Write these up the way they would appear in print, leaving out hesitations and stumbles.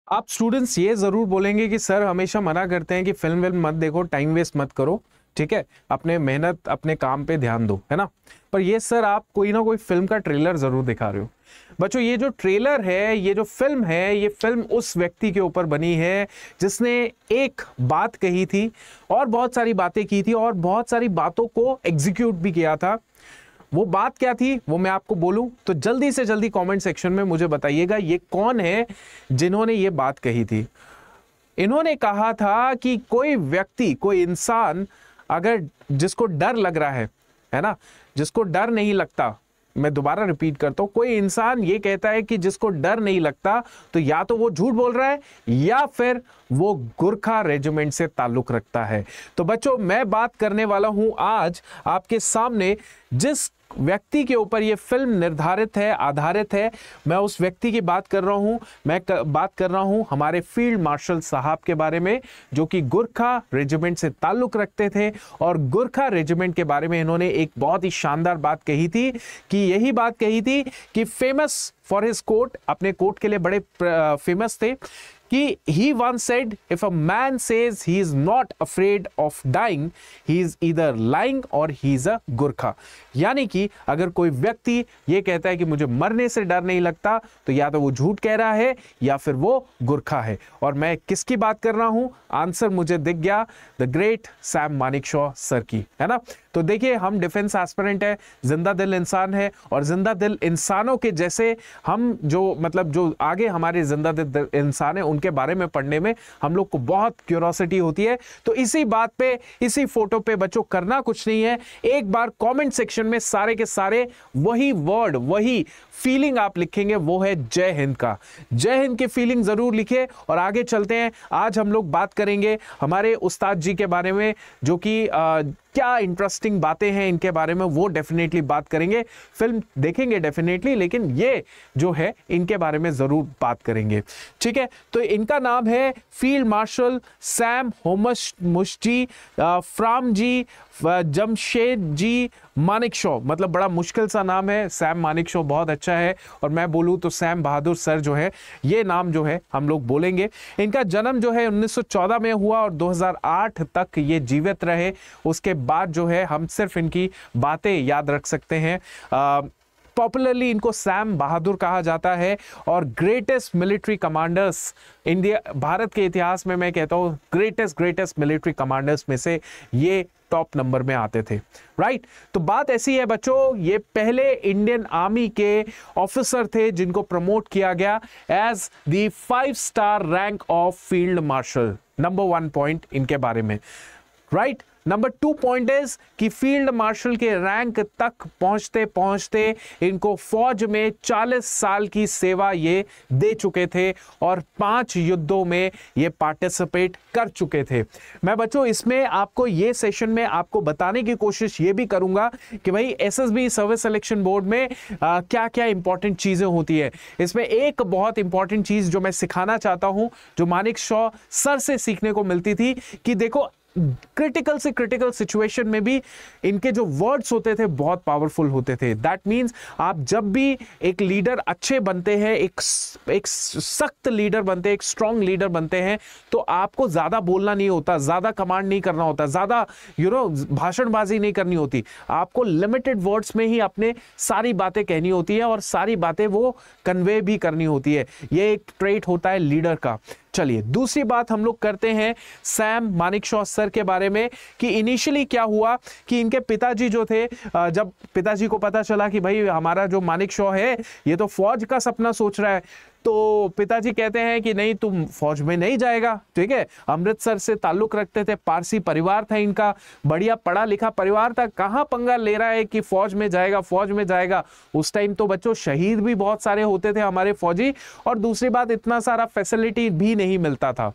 आप स्टूडेंट्स ये जरूर बोलेंगे कि सर हमेशा मना करते हैं कि फिल्म विल्म मत देखो, टाइम वेस्ट मत करो, ठीक है, अपने मेहनत अपने काम पे ध्यान दो, है ना। पर ये सर आप कोई ना कोई फिल्म का ट्रेलर जरूर दिखा रहे हो। बच्चों ये जो ट्रेलर है, ये जो फिल्म है, ये फिल्म उस व्यक्ति के ऊपर बनी है जिसने एक बात कही थी और बहुत सारी बातें की थी और बहुत सारी बातों को एग्जीक्यूट भी किया था। वो बात क्या थी वो मैं आपको बोलूं तो जल्दी से जल्दी कमेंट सेक्शन में मुझे बताइएगा ये कौन है जिन्होंने ये बात कही थी। इन्होंने कहा था कि कोई व्यक्ति, कोई इंसान अगर जिसको डर लग रहा है ना, जिसको डर नहीं लगता, मैं दोबारा रिपीट करता हूं, कोई इंसान ये कहता है कि जिसको डर नहीं लगता तो या तो वो झूठ बोल रहा है या फिर वो गुरखा रेजिमेंट से ताल्लुक रखता है। तो बच्चों मैं बात करने वाला हूं आज आपके सामने जिस व्यक्ति के ऊपर ये फिल्म निर्धारित है, आधारित है, मैं उस व्यक्ति की बात कर रहा हूं। मैं बात कर रहा हूं हमारे फील्ड मार्शल साहब के बारे में जो कि गुरखा रेजिमेंट से ताल्लुक रखते थे। और गुरखा रेजिमेंट के बारे में इन्होंने एक बहुत ही शानदार बात कही थी कि यही बात कही थी कि फेमस फॉर हिज कोट, अपने कोट के लिए बड़े फेमस थे कि he once said if a man says he is not afraid of dying he is either lying or he is a Gurkha. यानी कि अगर कोई व्यक्ति ये कहता है कि मुझे मरने से डर नहीं लगता तो या तो वो झूठ कह रहा है या फिर वो गुरखा है। और मैं किसकी बात कर रहा हूं, आंसर मुझे दिख गया, the great Sam Manekshaw sir की, है ना। तो देखिए हम डिफेंस एस्पिरेंट है, जिंदा दिल इंसान है और जिंदा दिल इंसानों के जैसे हम जो मतलब जो आगे हमारे जिंदा दिल इंसान है उनके बारे में पढ़ने में हम लोग को बहुत क्यूरोसिटी होती है। तो इसी बात पे, इसी फोटो पे बच्चों करना कुछ नहीं है, एक बार कमेंट सेक्शन में सारे के सारे वही वर्ड, वही फीलिंग आप लिखेंगे, वो है जय हिंद का। जय हिंद की फीलिंग जरूर लिखे और आगे चलते हैं। आज हम लोग बात करेंगे हमारे उस्ताद जी के बारे में जो कि क्या इंटरेस्टिंग बातें हैं इनके बारे में, वो डेफिनेटली बात करेंगे, फिल्म देखेंगे डेफिनेटली, लेकिन ये जो है इनके बारे में जरूर बात करेंगे, ठीक है। तो इनका नाम है फील्ड मार्शल सैम होमस-मुश्जी फ्राम जी जमशेद जी मानेकशॉ। मतलब बड़ा मुश्किल सा नाम है, सैम मानेकशॉ बहुत अच्छा है और मैं बोलूं तो सैम बहादुर सर जो है ये नाम जो है हम लोग बोलेंगे। इनका जन्म जो है 1914 में हुआ और 2008 तक ये जीवित रहे। उसके बाद जो है हम सिर्फ इनकी बातें याद रख सकते हैं। पॉपुलरली इनको सैम बहादुर कहा जाता है और greatest military commanders India, Bharat के इतिहास में मैं कहता हूं ग्रेटेस्ट मिलिट्री कमांडर्स में से ये टॉप नंबर में आते थे, राइट। तो बात ऐसी है बच्चों, ये पहले इंडियन आर्मी के ऑफिसर थे जिनको प्रमोट किया गया as the 5 star rank of field marshal. Number 1 point इनके बारे में, राइट। नंबर 2 पॉइंट इज कि फील्ड मार्शल के रैंक तक पहुंचते पहुंचते इनको फौज में 40 साल की सेवा ये दे चुके थे और 5 युद्धों में ये पार्टिसिपेट कर चुके थे। मैं बच्चों इसमें आपको ये सेशन में आपको बताने की कोशिश ये भी करूंगा कि भाई एसएसबी सर्विस सिलेक्शन बोर्ड में क्या क्या इंपॉर्टेंट चीजें होती है। इसमें एक बहुत इंपॉर्टेंट चीज जो मैं सिखाना चाहता हूं, जो मानेकशॉ सर से सीखने को मिलती थी कि देखो क्रिटिकल से क्रिटिकल सिचुएशन में भी इनके जो वर्ड्स होते थे बहुत पावरफुल होते थे। दैट मींस आप जब भी एक लीडर अच्छे बनते हैं, एक सख्त लीडर बनते हैं, एक स्ट्रांग लीडर बनते हैं, तो आपको ज्यादा बोलना नहीं होता, ज्यादा कमांड नहीं करना होता, ज्यादा भाषणबाजी नहीं करनी होती। आपको लिमिटेड वर्ड्स में ही अपने सारी बातें कहनी होती है और सारी बातें वो कन्वे भी करनी होती है। ये एक ट्रेट होता है लीडर का। चलिए दूसरी बात हम लोग करते हैं सैम मानेकशॉ सर के बारे में कि इनिशियली क्या हुआ कि इनके पिताजी जो थे, जब पिताजी को पता चला कि भाई हमारा जो मानेकशॉ है ये तो फौज का सपना सोच रहा है, तो पिताजी कहते हैं कि नहीं तुम फौज में नहीं जाएगा, ठीक है। अमृतसर से ताल्लुक रखते थे, पारसी परिवार था इनका, बढ़िया पढ़ा लिखा परिवार था, कहां पंगा ले रहा है कि फौज में जाएगा, फौज में जाएगा। उस टाइम तो बच्चों शहीद भी बहुत सारे होते थे हमारे फौजी, और दूसरी बात इतना सारा फैसिलिटी भी नहीं मिलता था।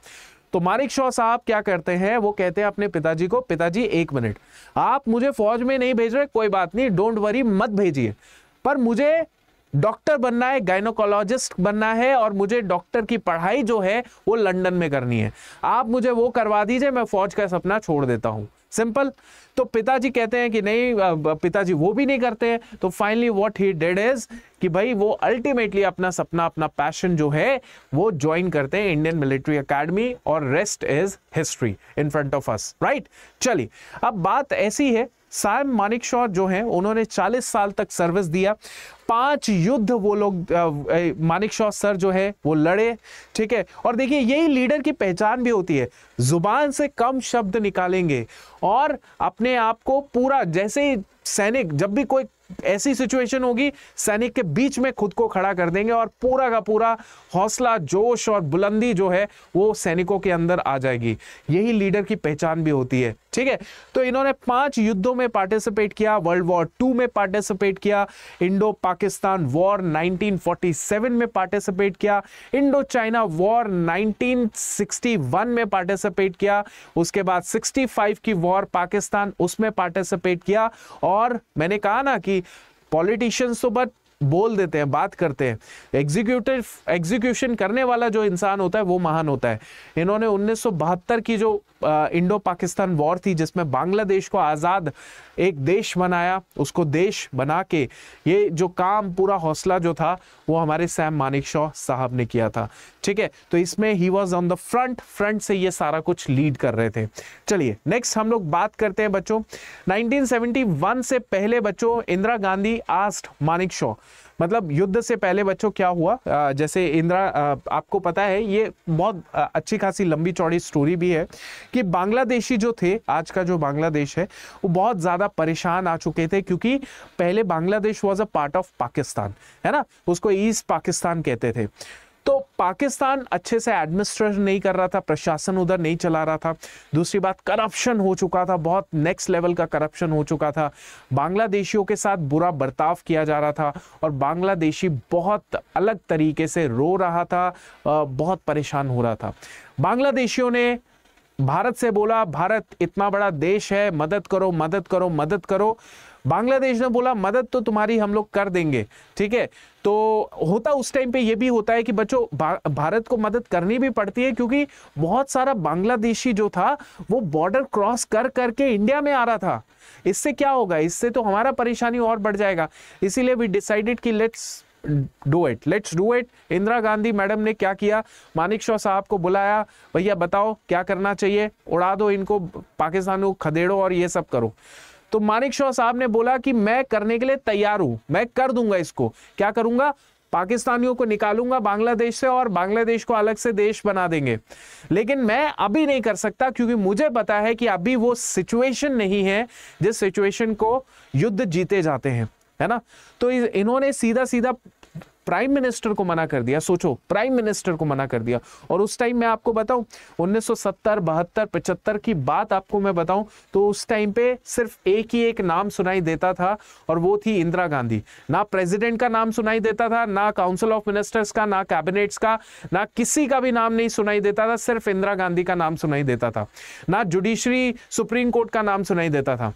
तो मानेकशॉ साहब क्या करते हैं, वो कहते हैं अपने पिताजी को, पिताजी 1 मिनट, आप मुझे फौज में नहीं भेज रहे, कोई बात नहीं, डोंट वरी, मत भेजिए, पर मुझे डॉक्टर बनना है, गायनोकोलॉजिस्ट बनना है, और मुझे डॉक्टर की पढ़ाई जो है वो लंदन में करनी है, आप मुझे वो करवा दीजिए, मैं फौज का सपना छोड़ देता हूं। सिंपल। तो पिताजी कहते हैं कि नहीं, पिताजी वो भी नहीं करते हैं। तो finally what he did is कि भाई वो अल्टीमेटली अपना सपना, अपना पैशन जो है वो ज्वाइन करते हैं इंडियन मिलिट्री एकेडमी, और rest is history in front of us, right. चलिए, अब बात ऐसी है, सैम मानेकशॉ जो हैं उन्होंने 40 साल तक सर्विस दिया, 5 युद्ध वो लोग मानेकशॉ सर जो है वो लड़े, ठीक है। और देखिए यही लीडर की पहचान भी होती है, जुबान से कम शब्द निकालेंगे और अपने आप को पूरा, जैसे सैनिक जब भी कोई ऐसी सिचुएशन होगी सैनिक के बीच में खुद को खड़ा कर देंगे और पूरा का पूरा हौसला, जोश और बुलंदी जो है वो सैनिकों के अंदर आ जाएगी। यही लीडर की पहचान भी होती है, ठीक है। तो इन्होंने 5 युद्धों में पार्टिसिपेट किया, वर्ल्ड वॉर 2 में पार्टिसिपेट किया, इंडो पाकिस्तान वॉर 1947 में पार्टिसिपेट किया, इंडो चाइना वॉर 1961 में पार्टिसिपेट किया, उसके बाद 65 की वॉर पाकिस्तान, उसमें पार्टिसिपेट किया। और मैंने कहा ना कि पॉलिटिशियंस तो बस बोल देते हैं, बात करते हैं, एग्जीक्यूशन करने वाला जो इंसान होता है वो महान होता है। इन्होंने 1972 की जो इंडो पाकिस्तान वॉर थी, जिसमें बांग्लादेश को आज़ाद एक देश बनाया, उसको देश बना के ये जो काम, पूरा हौसला जो था वो हमारे सैम मानेकशॉ साहब ने किया था, ठीक है। तो इसमें he was on the front से ये सारा कुछ लीड कर रहे थे। चलिए नेक्स्ट हम लोग बात करते हैं बच्चों 1971 से पहले बच्चों इंदिरा गांधी आस्क्ड मानेकशॉ, मतलब युद्ध से पहले बच्चों क्या हुआ, जैसे इंदिरा, आपको पता है ये बहुत अच्छी खासी लंबी चौड़ी स्टोरी भी है कि बांग्लादेशी जो थे, आज का जो बांग्लादेश है वो बहुत ज्यादा परेशान आ चुके थे, क्योंकि पहले Bangladesh was a part of Pakistan, है ना, उसको ईस्ट पाकिस्तान कहते थे। तो पाकिस्तान अच्छे से एडमिनिस्ट्रेट नहीं कर रहा था, प्रशासन उधर नहीं चला रहा था। दूसरी बात, करप्शन हो चुका था, बहुत नेक्स्ट लेवल का करप्शन हो चुका था, बांग्लादेशियों के साथ बुरा बर्ताव किया जा रहा था, और बांग्लादेशी बहुत अलग तरीके से रो रहा था, बहुत परेशान हो रहा था। बांग्लादेशियों ने भारत से बोला, भारत इतना बड़ा देश है, मदद करो मदद करो मदद करो। बांग्लादेश ने बोला मदद तो तुम्हारी हम लोग कर देंगे, ठीक है। तो होता उस टाइम पे ये भी होता है कि बच्चों भारत को मदद करनी भी पड़ती है, क्योंकि बहुत सारा बांग्लादेशी जो था वो बॉर्डर क्रॉस कर करके इंडिया में आ रहा था। इससे क्या होगा, इससे तो हमारा परेशानी और बढ़ जाएगा। इसीलिए वी डिसाइडेड कि let's do it. Indira Gandhi madam ने क्या किया, मानेकशॉ साहब को बुलाया, भैया बताओ क्या करना चाहिए, उड़ा दो इनको, पाकिस्तान को खदेड़ो और ये सब करो। तो मानेकशॉ साहब ने बोला कि मैं करने के लिए तैयार हूं, मैं कर दूंगा इसको। क्या करूंगा, पाकिस्तानियों को निकालूंगा बांग्लादेश से और बांग्लादेश को अलग से देश बना देंगे। लेकिन मैं अभी नहीं कर सकता, क्योंकि मुझे पता है कि अभी वो सिचुएशन नहीं है जिस सिचुएशन को युद्ध जीते जाते हैं, है ना। तो इन्होंने सीधा सीधा प्राइम मिनिस्टर को मना कर दिया। सोचो, प्राइम मिनिस्टर को मना कर दिया। और उस टाइम मैं आपको बताऊं 1970, 72, 75 की बात आपको मैं बताऊं तो उस टाइम पे सिर्फ एक ही एक नाम सुनाई देता था, और वो थी इंदिरा गांधी। ना प्रेसिडेंट का नाम सुनाई देता था, ना काउंसिल ऑफ मिनिस्टर्स का, ना कैबिनेट्स का, ना किसी का भी नाम नहीं सुनाई देता था, सिर्फ इंदिरा गांधी का नाम सुनाई देता था। ना जुडिशरी, सुप्रीम कोर्ट का नाम सुनाई देता था,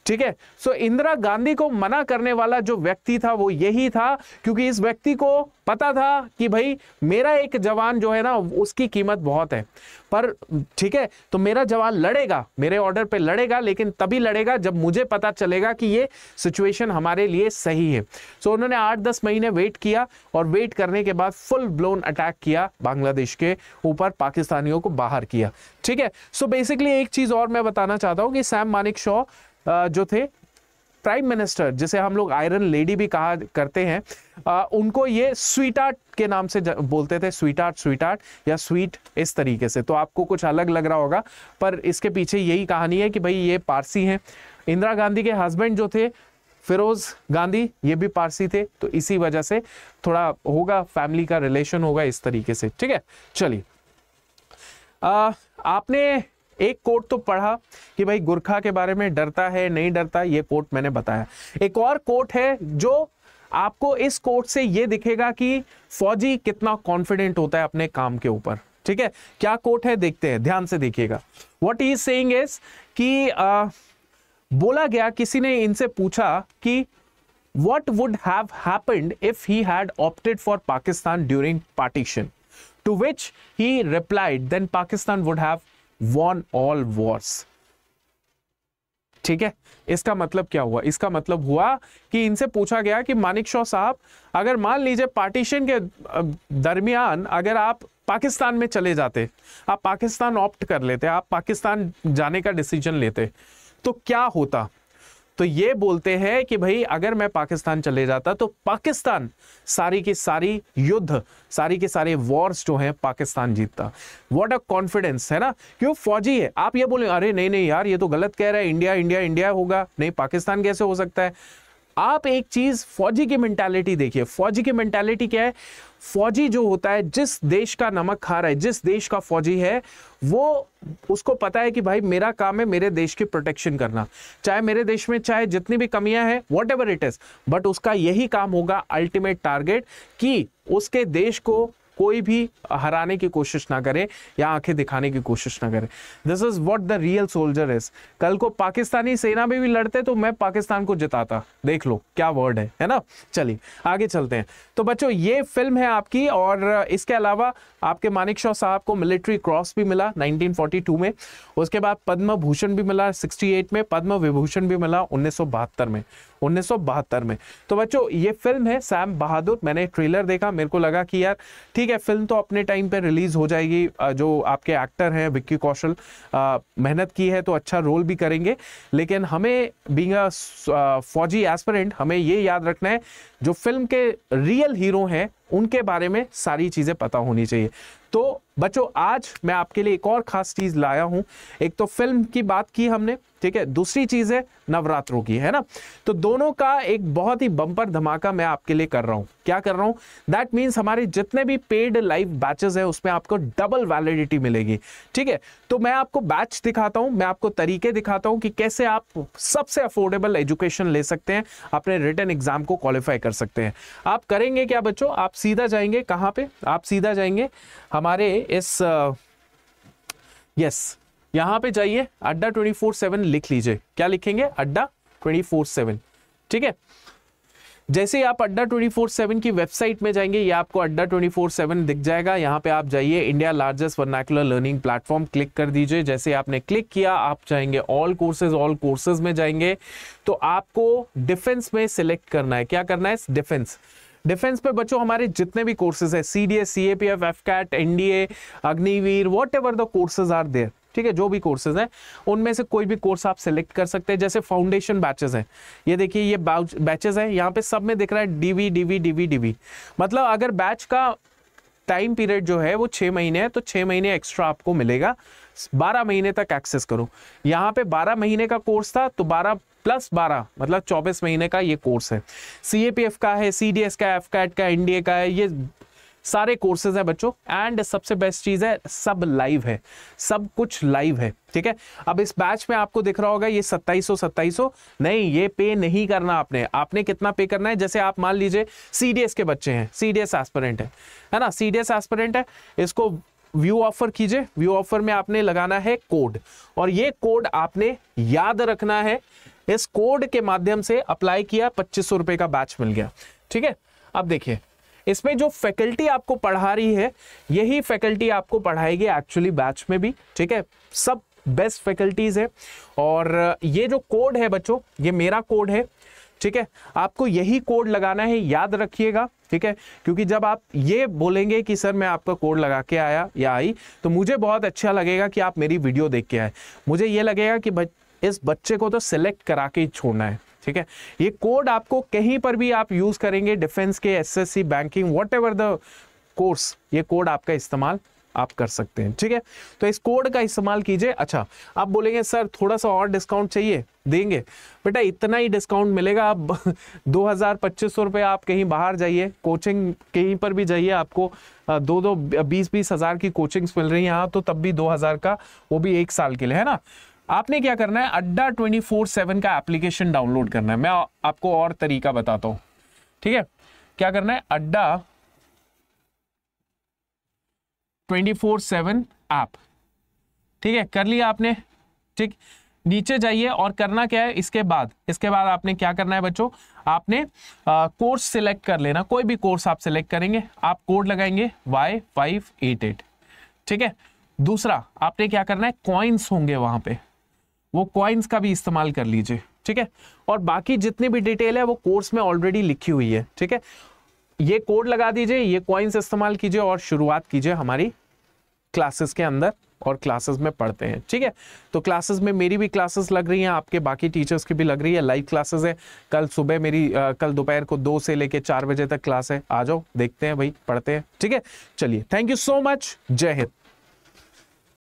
ठीक है। सो इंदिरा गांधी को मना करने वाला जो व्यक्ति था वो यही था, क्योंकि इस व्यक्ति को पता था कि भाई मेरा एक जवान जो है ना उसकी कीमत बहुत है, पर ठीक है, तो मेरा जवान लड़ेगा, मेरे ऑर्डर पे लड़ेगा, लेकिन तभी लड़ेगा जब मुझे पता चलेगा कि ये सिचुएशन हमारे लिए सही है। सो उन्होंने 8-10 महीने वेट किया, और वेट करने के बाद फुल ब्लोन अटैक किया बांग्लादेश के ऊपर, पाकिस्तानियों को बाहर किया, ठीक है। सो बेसिकली एक चीज और मैं बताना चाहता हूं कि सैम मानेकशॉ जो थे प्राइम मिनिस्टर, जिसे हम लोग आयरन लेडी भी कहा करते हैं, उनको ये स्वीटार्ट के नाम से बोलते थे, स्वीटार्ट या स्वीट, इस तरीके से। तो आपको कुछ अलग लग रहा होगा, पर इसके पीछे यही कहानी है कि भाई ये पारसी हैं। इंदिरा गांधी के हस्बैंड जो थे फिरोज गांधी, ये भी पारसी थे, तो इसी वजह से थोड़ा होगा, फैमिली का रिलेशन होगा इस तरीके से, ठीक है। चलिए, आपने एक कोट तो पढ़ा कि भाई गुरखा के बारे में डरता है नहीं डरता, ये कोट मैंने बताया। एक और कोट है जो आपको इस कोट से ये दिखेगा कि फौजी कितना कॉन्फिडेंट होता है अपने काम के ऊपर, ठीक है। क्या कोट है देखते हैं, ध्यान से देखिएगा। What he is saying is कि बोला गया, किसी ने इनसे पूछा कि what would have happened if he had opted for Pakistan during partition? To which he replied, then Pakistan would have won all wars. ठीक है, इसका मतलब क्या हुआ? इसका मतलब हुआ कि इनसे पूछा गया कि मानेकशॉ साहब, अगर मान लीजिए पार्टीशन के दरमियान अगर आप पाकिस्तान में चले जाते, आप पाकिस्तान ऑप्ट कर लेते, आप पाकिस्तान जाने का डिसीजन लेते, तो क्या होता? तो ये बोलते हैं कि भाई अगर मैं पाकिस्तान चले जाता तो पाकिस्तान सारी की सारी युद्ध, सारी के सारे वॉर्स जो हैं पाकिस्तान जीतता। व्हाट अ कॉन्फिडेंस है ना, क्यों फौजी है। आप ये बोले अरे नहीं नहीं यार ये तो गलत कह रहा है, इंडिया इंडिया इंडिया होगा, नहीं पाकिस्तान कैसे हो सकता है। आप एक चीज फौजी की मेंटालिटी देखिए, फौजी की मेंटालिटी क्या है, फौजी जो होता है जिस देश का नमक खा रहा है, जिस देश का फौजी है, वो उसको पता है कि भाई मेरा काम है मेरे देश की प्रोटेक्शन करना, चाहे मेरे देश में चाहे जितनी भी कमियां हैं what ever it is, but उसका यही काम होगा अल्टीमेट टारगेट कि उसके देश को कोई भी हराने की कोशिश ना करे या आंखें दिखाने की कोशिश ना करे। This is what the real soldier is. कल को पाकिस्तानी सेना में भी लड़ते तो मैं पाकिस्तान को जिताता। देख लो क्या वर्ड है ना। चलिए आगे चलते हैं। तो बच्चों ये फिल्म है आपकी, और इसके अलावा आपके मानेकशॉ साहब को मिलिट्री क्रॉस भी मिला 1942 में, उसके बाद पद्म भूषण भी मिला 68 में, पद्म विभूषण भी मिला 1972 में। तो बच्चों ये फिल्म है सैम बहादुर। मैंने ट्रेलर देखा, मेरे को लगा कि यार ठीक है फिल्म तो अपने टाइम पे रिलीज हो जाएगी, जो आपके एक्टर हैं विक्की कौशल मेहनत की है तो अच्छा रोल भी करेंगे, लेकिन हमें बीइंग अ फौजी एस्पिरेंट हमें ये याद रखना है जो फिल्म के रियल हीरो हैं उनके बारे में सारी चीजें पता होनी चाहिए। तो बच्चों आज मैं आपके लिए एक और खास चीज लाया हूं। एक तो फिल्म की बात की हमने, ठीक है, दूसरी चीज है नवरात्रों की, है ना। तो दोनों का एक बहुत ही बम्पर धमाका मैं आपके लिए कर रहा हूं। क्या कर रहा हूं? दैट मीन्स हमारे जितने भी पेड लाइव बैचेस है उसमें आपको डबल वैलिडिटी मिलेगी, ठीक है। तो मैं आपको बैच दिखाता हूं, मैं आपको तरीके दिखाता हूं कि कैसे आप सबसे अफोर्डेबल एजुकेशन ले सकते हैं, अपने रिटन एग्जाम को क्वालिफाई कर सकते हैं। आप करेंगे क्या बच्चों? आप सीधा जाएंगे कहां पे? आप सीधा जाएंगे हमारे इस यहां पे जाइए, अड्डा 24/7 लिख लीजिए। क्या लिखेंगे? अड्डा 24/7, ठीक है। जैसे ही आप अड्डा 24/7 की वेबसाइट में जाएंगे, ये आपको अड्डा 24/7 दिख जाएगा। यहाँ पे आप जाइए, India largest vernacular learning platform, click कर दीजिए। जैसे आपने क्लिक किया आप जाएंगे ऑल कोर्सेज में जाएंगे, तो आपको डिफेंस में सिलेक्ट करना है। क्या करना है? डिफेंस पे बच्चों हमारे जितने भी कोर्सेज है, CDS, CAPF, FCAT, NDA, Agniveer, whatever the courses are there, ठीक है, जो भी कोर्सेज हैं उनमें से कोई भी कोर्स आप सिलेक्ट कर सकते हैं। जैसे फाउंडेशन बैचेस हैं, ये देखिए ये बैचेस हैं, यहाँ पे सब में दिख रहा है DV, मतलब अगर बैच का टाइम पीरियड जो है वो 6 महीने है तो 6 महीने एक्स्ट्रा आपको मिलेगा, 12 महीने तक एक्सेस करो। यहाँ पे 12 महीने का कोर्स था तो 12 + 12 मतलब 24 महीने का ये कोर्स है। CAPF का है, CDS का, FCAT का, NDA का है, ये सारे कोर्सेज है बच्चों। एंड सबसे बेस्ट चीज है सब लाइव है, सब कुछ लाइव है, ठीक है। अब इस बैच में आपको दिख रहा होगा ये 2700 नहीं, ये पे नहीं करना आपने कितना पे करना है? जैसे आप मान लीजिए CDS के बच्चे हैं, CDS एस्पिरेंट है ना, CDS एस्पिरेंट है, इसको व्यू ऑफर कीजिए। व्यू ऑफर में आपने लगाना है कोड, और ये कोड आपने याद रखना है। इस कोड के माध्यम से अप्लाई किया, 2500 रुपए का बैच मिल गया, ठीक है। अब देखिए इसमें जो फैकल्टी आपको पढ़ा रही है यही फैकल्टी आपको पढ़ाएगी एक्चुअली बैच में भी, ठीक है। सब बेस्ट फैकल्टीज है, और ये जो कोड है बच्चों ये मेरा कोड है, ठीक है। आपको यही कोड लगाना है, याद रखिएगा, ठीक है। क्योंकि जब आप ये बोलेंगे कि सर मैं आपका कोड लगा के आया या आई, तो मुझे बहुत अच्छा लगेगा कि आप मेरी वीडियो देख के आए। मुझे ये लगेगा कि इस बच्चे को तो सिलेक्ट करा के ही छोड़ना है, ठीक है। ये कोड आपको कहीं पर भी आप यूज करेंगे, डिफेंस के, SSC, banking, what ever the course, ये कोड आपका इस्तेमाल आप कर सकते हैं, ठीक है। तो इस कोड का इस्तेमाल कीजिए। अच्छा, आप बोलेंगे सर थोड़ा सा और डिस्काउंट चाहिए, देंगे बेटा, इतना ही डिस्काउंट मिलेगा। आप 2000-2500 रुपये आप कहीं बाहर जाइए, कोचिंग कहीं पर भी जाइए, आपको 20-20 हज़ार की कोचिंग्स मिल रही हैं यहाँ, तो तब भी 2000 का, वो भी 1 साल के लिए, है ना। आपने क्या करना है? अड्डा 24/7 का एप्लीकेशन डाउनलोड करना है। मैं आपको और तरीका बताता हूं, ठीक है। क्या करना है? अड्डा 24/7 ऐप, ठीक है, कर लिया आपने, ठीक। नीचे जाइए और करना क्या है, इसके बाद आपने क्या करना है बच्चों, आपने कोर्स सिलेक्ट कर लेना, कोई भी कोर्स आप सिलेक्ट करेंगे, आप कोड लगाएंगे Y588, ठीक है। दूसरा आपने क्या करना है, कॉइन्स होंगे वहां पे, वो कॉइन्स का भी इस्तेमाल कर लीजिए, ठीक है। और बाकी जितनी भी डिटेल है वो कोर्स में ऑलरेडी लिखी हुई है, ठीक है। ये कोड लगा दीजिए, ये कॉइन्स इस्तेमाल कीजिए और शुरुआत कीजिए हमारी क्लासेस के अंदर, और क्लासेस में पढ़ते हैं, ठीक है। तो क्लासेस में मेरी भी क्लासेस लग रही हैं, आपके बाकी टीचर्स की भी लग रही है, लाइव क्लासेस है। कल सुबह मेरी कल दोपहर को 2 से लेके 4 बजे तक क्लास है, आ जाओ, देखते हैं भाई, पढ़ते हैं, ठीक है। चलिए, थैंक यू सो मच, जय हिंद।